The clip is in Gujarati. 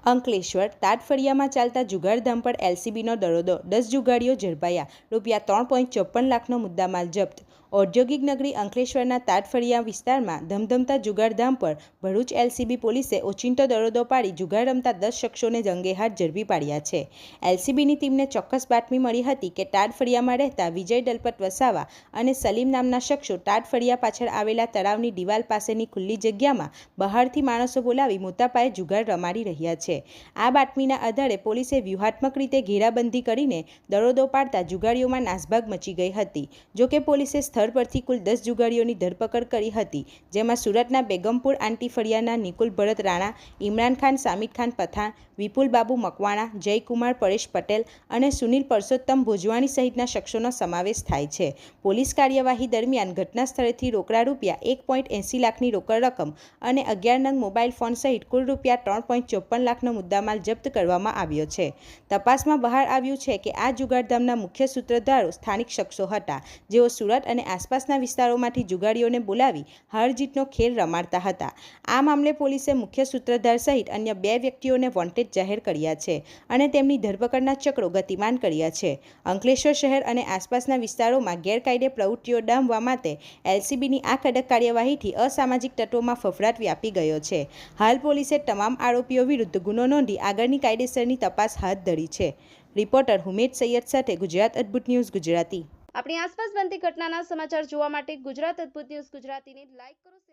અંકલેશ્વર તાટફળિયામાં ચાલતા જુગારધામ પર એલસીબીનો દરોડો, 10 જુગારીઓ ઝડપાયા, ₹3.54 લાખનો મુદ્દામાલ જપ્ત। ઔદ્યોગિક નગરી અંકલેશ્વરના તાટફળિયા વિસ્તારમાં ધમધમતા જુગારધામ પર ભરૂચ એલસીબી પોલીસે ઓચિંતો દરોડો પાડી જુગાર રમતા 10 શખ્સોને રંગેહાથ ઝડપી પાડ્યા છે। એલસીબીની ટીમને ચોક્કસ બાતમી મળી હતી કે તાટફળિયામાં રહેતા વિજય દલપત વસાવા અને સલીમ નામના શખ્સો તાટફળિયા પાછળ આવેલા તળાવની દિવાલ પાસેની ખુલ્લી જગ્યામાં બહારથી માણસો બોલાવી મોટા પાયે જુગાર રમાડી રહ્યા છે। આ બાતમીના આધારે પોલીસે વ્યૂહાત્મક રીતે ઘેરાબંધી કરીને દરોડો પાડતા જુગારીઓમાં નાસભાગ મચી ગઈ હતી। જોકે પોલીસે સ્થળ પરથી કુલ 10 જુગારીઓની ધરપકડ કરી હતી, જેમાં સુરતના બેગમપુર આંટી ફળિયાના નિકુલ ભરત રાણા, ઇમરાન ખાન સામિદ ખાન પઠાણ, વિપુલ બાબુ મકવાણા, જયકુમાર પરેશ પટેલ અને સુનિલ પરસોત્તમ ભોજવાણી સહિતના શખ્સોનો સમાવેશ થાય છે। પોલીસ કાર્યવાહી દરમિયાન ઘટના સ્થળેથી રોકડા ₹1.80 લાખની રોકડ રકમ અને 11 નંગ મોબાઈલ ફોન સહિત કુલ ₹3.54 લાખનો મુદ્દામાલ જપ્ત કરવામાં આવ્યો છે। તપાસમાં બહાર આવ્યું છે કે આ જુગારધામના મુખ્ય સૂત્રધારો સ્થાનિક શખ્સો હતા, જેઓ સુરત અને આસપાસના વિસ્તારોમાંથી જુગારીઓને બોલાવી હાર જીતનો ખેલ રમાડતા હતા। આ મામલે પોલીસે મુખ્ય સૂત્રધાર સહિત અન્ય 2 વ્યક્તિઓને વોન્ટેડ જાહેર કર્યા છે અને તેમની ધરપકડના ચક્રો ગતિમાન કર્યા છે। અંકલેશ્વર શહેર અને આસપાસના વિસ્તારોમાં ગેરકાયદે પ્રવૃત્તિઓ ડામવા માટે એલસીબીની આ કડક કાર્યવાહીથી અસામાજિક તત્વોમાં ફફડાટ વ્યાપી ગયો છે। હાલ પોલીસે તમામ આરોપીઓ વિરુદ્ધ ગુનો નોંધી આગળની કાયદેસરની તપાસ હાથ ધરી છે। રિપોર્ટર હુમેદ સૈયદ સાથે ગુજરાત અદ્ભુત ન્યૂઝ ગુજરાતી। આપણી આસપાસ બનતી ઘટનાના સમાચાર જોવા માટે ગુજરાત અદ્ભુત ન્યૂઝ ગુજરાતીને લાઈક કરો।